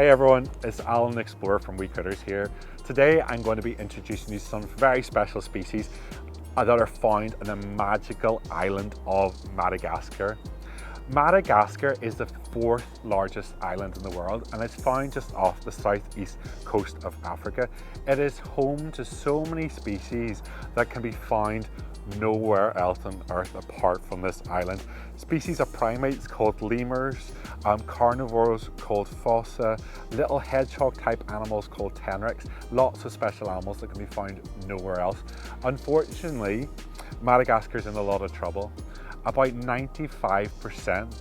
Hi everyone, it's Alan Explorer from Wee Critters here. Today I'm going to be introducing you to some very special species that are found on the magical island of Madagascar. Madagascar is the fourth largest island in the world and it's found just off the southeast coast of Africa. It is home to so many species that can be found nowhere else on Earth apart from this island. Species of primates called lemurs, carnivores called fossa, little hedgehog type animals called tenrecs, lots of special animals that can be found nowhere else. Unfortunately, Madagascar is in a lot of trouble. About 95%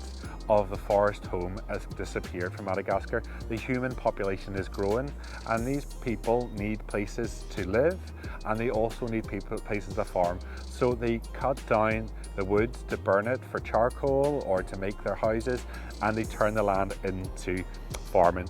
of the forest home has disappeared from Madagascar. The human population is growing and these people need places to live and they also need places to farm. So they cut down the woods to burn it for charcoal or to make their houses, and they turn the land into farming.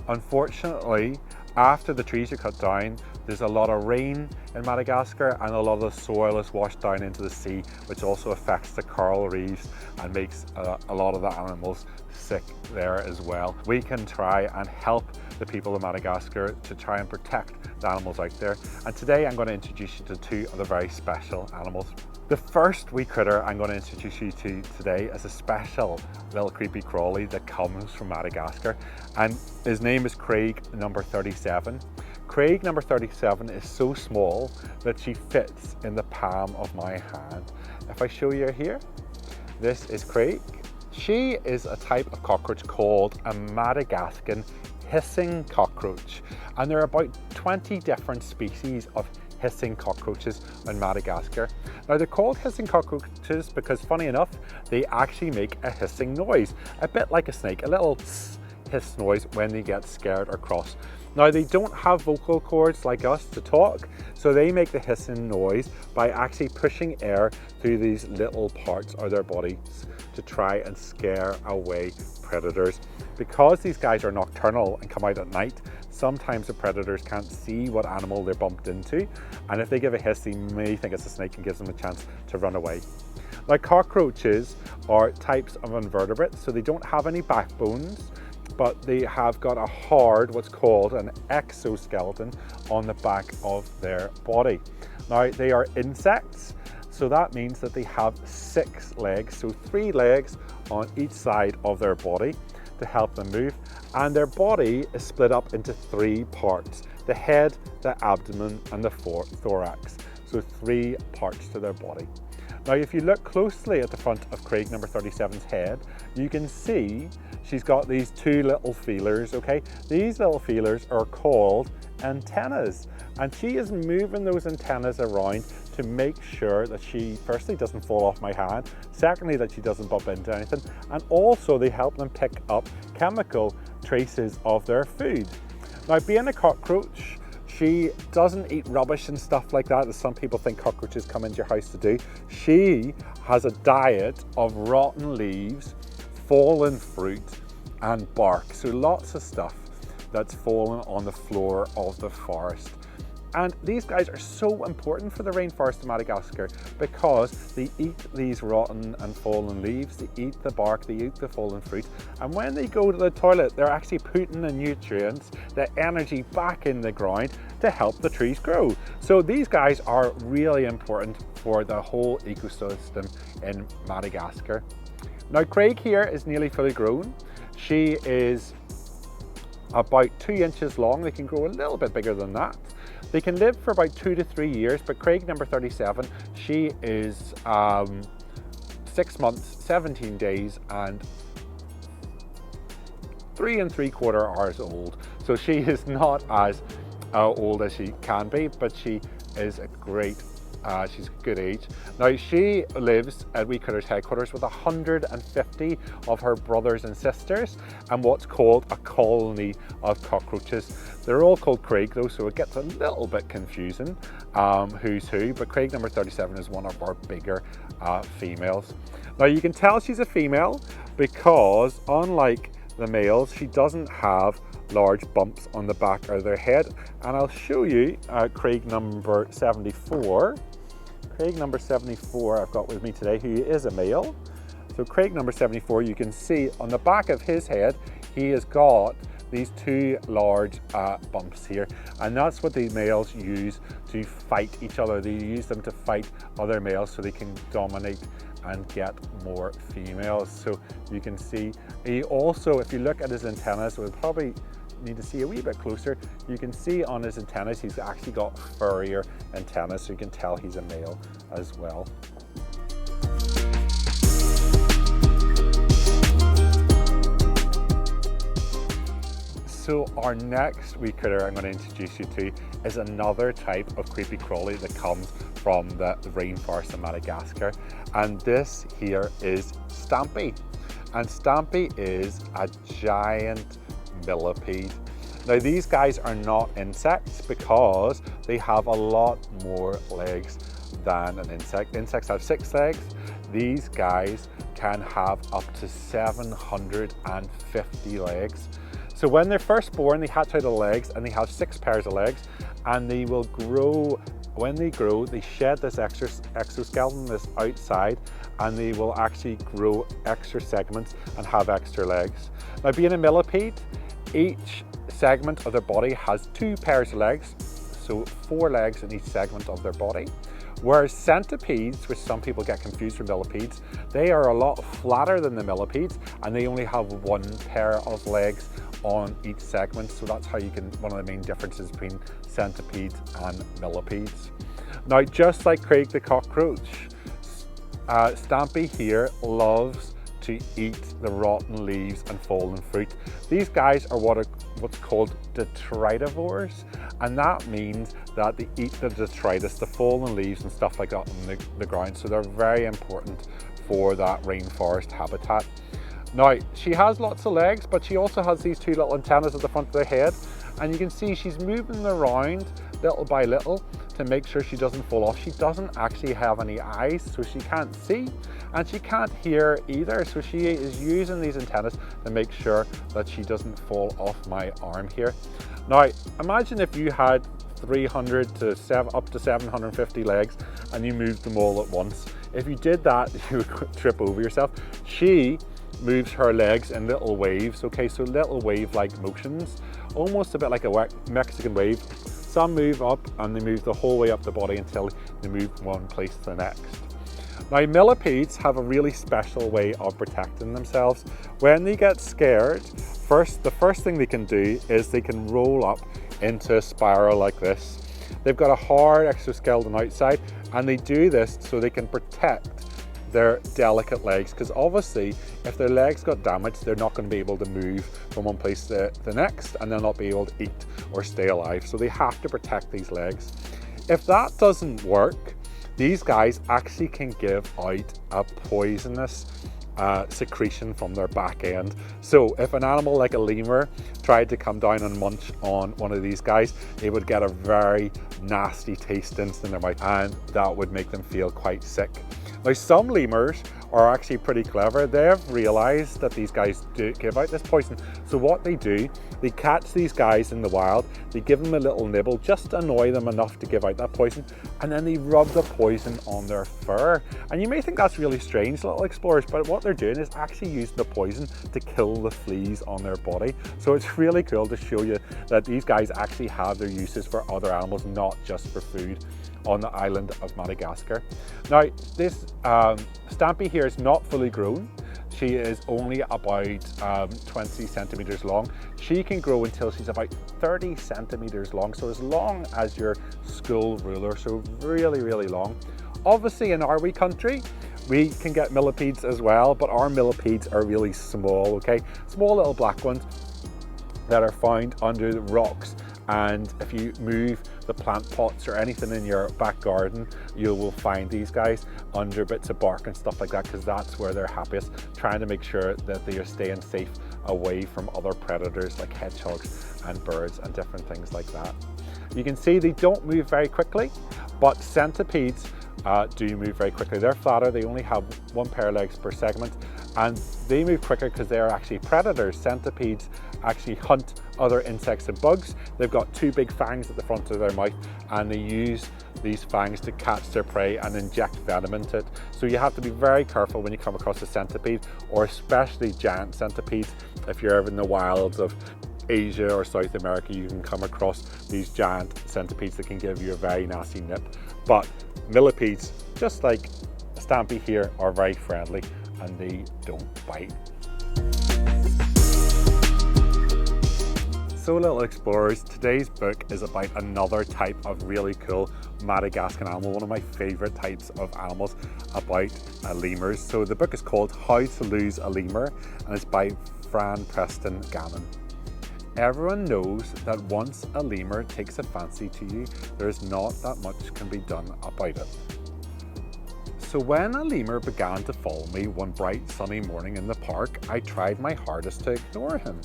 Unfortunately, after the trees are cut down, there's a lot of rain in Madagascar and a lot of the soil is washed down into the sea, which also affects the coral reefs and makes a lot of the animals sick there as well. We can try and help the people of Madagascar to try and protect the animals out there. And today I'm going to introduce you to two of the very special animals. The first wee critter I'm going to introduce you to today is a special little creepy crawly that comes from Madagascar, and his name is Craig number 37. Craig number 37 is so small that she fits in the palm of my hand. If I show you here, this is Craig. She is a type of cockroach called a Madagascan hissing cockroach, and there are about 20 different species of hissing cockroaches in Madagascar. Now they're called hissing cockroaches because, funny enough, they actually make a hissing noise, a bit like a snake, a little hiss noise when they get scared or cross. Now they don't have vocal cords like us to talk, so they make the hissing noise by actually pushing air through these little parts of their bodies to try and scare away predators. Because these guys are nocturnal and come out at night, sometimes the predators can't see what animal they're bumped into, and if they give a hiss, they may think it's a snake and gives them a chance to run away. Now cockroaches are types of invertebrates, so they don't have any backbones, but they have got a hard, what's called an exoskeleton on the back of their body. Now they are insects, so that means that they have 6 legs, so 3 legs on each side of their body to help them move, and their body is split up into 3 parts: the head, the abdomen and the thorax. So 3 parts to their body. Now if you look closely at the front of Craig number 37's head, you can see she's got these 2 little feelers, okay? These little feelers are called antennas, and she is moving those antennas around to make sure that she firstly doesn't fall off my hand, secondly that she doesn't bump into anything, and also they help them pick up chemical traces of their food. Now being a cockroach, she doesn't eat rubbish and stuff like that, as some people think cockroaches come into your house to do. She has a diet of rotten leaves, fallen fruit and bark, so lots of stuff that's fallen on the floor of the forest. And these guys are so important for the rainforest of Madagascar because they eat these rotten and fallen leaves, they eat the bark, they eat the fallen fruit, and when they go to the toilet, they're actually putting the nutrients, the energy back in the ground to help the trees grow. So these guys are really important for the whole ecosystem in Madagascar. Now Craig here is nearly fully grown. She is about 2 inches long. They can grow a little bit bigger than that. They can live for about 2 to 3 years, but Craig number 37, she is 6 months, 17 days and 3 3/4 hours old. So she is not as old as she can be, but she is a great she's a good age. Now she lives at Wee Critters headquarters with 150 of her brothers and sisters and what's called a colony of cockroaches. They're all called Craig though, so it gets a little bit confusing who's who, but Craig number 37 is one of our bigger females. Now you can tell she's a female because unlike the males, she doesn't have large bumps on the back of their head, and I'll show you Craig number 74. Craig number 74 I've got with me today, who is a male. So Craig number 74, you can see on the back of his head, he has got these two large bumps here, and that's what the males use to fight each other. They use them to fight other males so they can dominate and get more females. So you can see he also, if you look at his antennas, we'll probably need to see a wee bit closer, you can see on his antennas he's actually got furrier antennas, so you can tell he's a male as well. So our next wee critter I'm going to introduce you to is another type of creepy crawly that comes from the rainforest of Madagascar, and this here is Stampy. And Stampy is a giant millipede. Now these guys are not insects because they have a lot more legs than an insect. Insects have 6 legs. These guys can have up to 750 legs. So when they're first born, they hatch out of the legs and they have 6 pairs of legs, and they will grow. When they grow, they shed this extra exoskeleton, this outside, and they will actually grow extra segments and have extra legs. Now being a millipede, each segment of their body has 2 pairs of legs, so 4 legs in each segment of their body. Whereas centipedes, which some people get confused with millipedes, they are a lot flatter than the millipedes, and they only have 1 pair of legs on each segment. So that's how you can, one of the main differences between centipedes and millipedes. Now, just like Craig the cockroach, Stampy here loves to eat the rotten leaves and fallen fruit. These guys are what's called detritivores, and that means that they eat the detritus, the fallen leaves and stuff like that on the ground. So they're very important for that rainforest habitat. Now, she has lots of legs, but she also has these 2 little antennas at the front of her head, and you can see she's moving them around little by little to make sure she doesn't fall off. She doesn't actually have any eyes, so she can't see, and she can't hear either, so she is using these antennas to make sure that she doesn't fall off my arm here. Now, imagine if you had 300 to up to 750 legs and you moved them all at once. If you did that, you would trip over yourself. She moves her legs in little waves, okay, so little wave-like motions, almost a bit like a Mexican wave. Some move up and they move the whole way up the body until they move from one place to the next. Now, millipedes have a really special way of protecting themselves. When they get scared, the first thing they can do is they can roll up into a spiral like this. They've got a hard exoskeleton outside, and they do this so they can protect their delicate legs, because obviously if their legs got damaged, they're not going to be able to move from one place to the next, and they'll not be able to eat or stay alive. So they have to protect these legs. If that doesn't work, these guys actually can give out a poisonous secretion from their back end. So if an animal like a lemur tried to come down and munch on one of these guys, they would get a very nasty taste in their mouth, and that would make them feel quite sick. Now, some lemurs are actually pretty clever. They've realized that these guys do give out this poison. So what they do, they catch these guys in the wild, they give them a little nibble just to annoy them enough to give out that poison, and then they rub the poison on their fur. And you may think that's really strange, little explorers, but what they're doing is actually using the poison to kill the fleas on their body. So it's really cool to show you that these guys actually have their uses for other animals, not just for food, on the island of Madagascar. Now, this Stampy here is not fully grown. She is only about 20 centimeters long. She can grow until she's about 30 centimeters long, so as long as your school ruler, so really, really long. Obviously, in our wee country, we can get millipedes as well, but our millipedes are really small, okay? Small little black ones that are found under the rocks. And if you move the plant pots or anything in your back garden, you will find these guys under bits of bark and stuff like that, because that's where they're happiest, trying to make sure that they are staying safe away from other predators like hedgehogs and birds and different things like that. You can see they don't move very quickly, but centipedes do move very quickly. They're flatter, they only have 1 pair of legs per segment, and they move quicker because they are actually predators. Centipedes actually hunt other insects and bugs. They've got 2 big fangs at the front of their mouth, and they use these fangs to catch their prey and inject venom into it. So you have to be very careful when you come across a centipede, or especially giant centipedes, if you're ever in the wilds of Asia or South America, you can come across these giant centipedes that can give you a very nasty nip. But millipedes, just like Stampy here, are very friendly and they don't bite. So little explorers, today's book is about another type of really cool Madagascan animal, one of my favorite types of animals, about lemurs. So the book is called How to Lose a Lemur and it's by Fran Preston Gannon. Everyone knows that once a lemur takes a fancy to you, there's not that much can be done about it. So when a lemur began to follow me one bright sunny morning in the park, I tried my hardest to ignore him.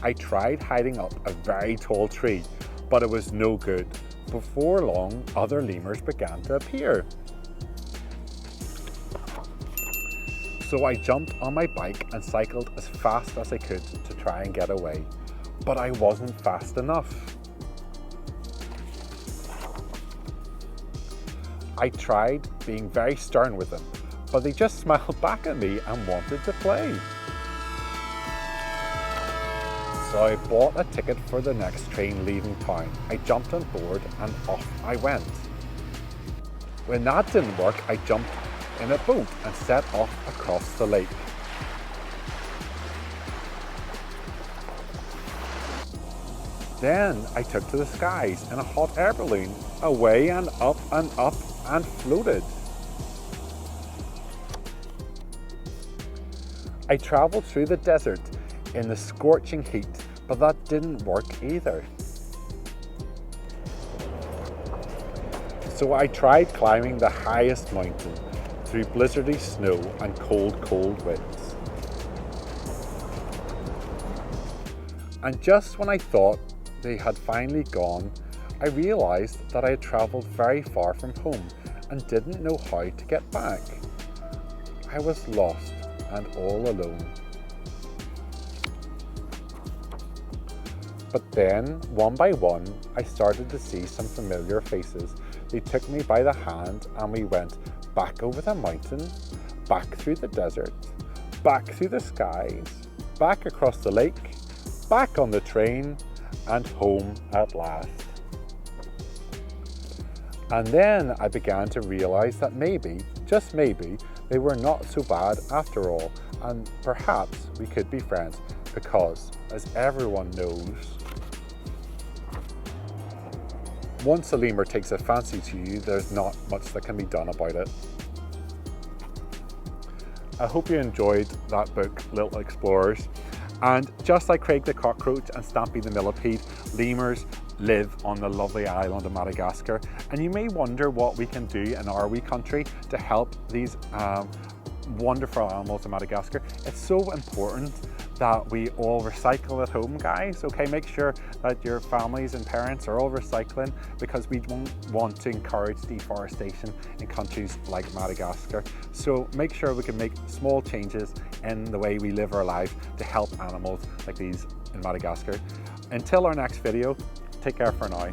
I tried hiding up a very tall tree, but it was no good. Before long, other lemurs began to appear. So I jumped on my bike and cycled as fast as I could to try and get away, but I wasn't fast enough. I tried being very stern with them, but they just smiled back at me and wanted to play. So I bought a ticket for the next train leaving town. I jumped on board and off I went. When that didn't work, I jumped in a boat and set off across the lake. Then I took to the skies in a hot air balloon, away and up and floated. I traveled through the desert in the scorching heat, but that didn't work either. So I tried climbing the highest mountain through blizzardy snow and cold winds. And just when I thought they had finally gone, I realized that I had traveled very far from home and didn't know how to get back. I was lost and all alone. But then, one by one, I started to see some familiar faces. They took me by the hand and we went back over the mountain, back through the desert, back through the skies, back across the lake, back on the train, and home at last. And then I began to realize that maybe, just maybe, they were not so bad after all, and perhaps we could be friends because, as everyone knows, once a lemur takes a fancy to you, there's not much that can be done about it. I hope you enjoyed that book, Little Explorers. And just like Craig the cockroach and Stampy the millipede, lemurs live on the lovely island of Madagascar. And you may wonder what we can do in our wee country to help these wonderful animals in Madagascar. It's so important that we all recycle at home, guys. Okay, make sure that your families and parents are all recycling because we don't want to encourage deforestation in countries like Madagascar. So make sure we can make small changes in the way we live our lives to help animals like these in Madagascar. Until our next video, take care for now.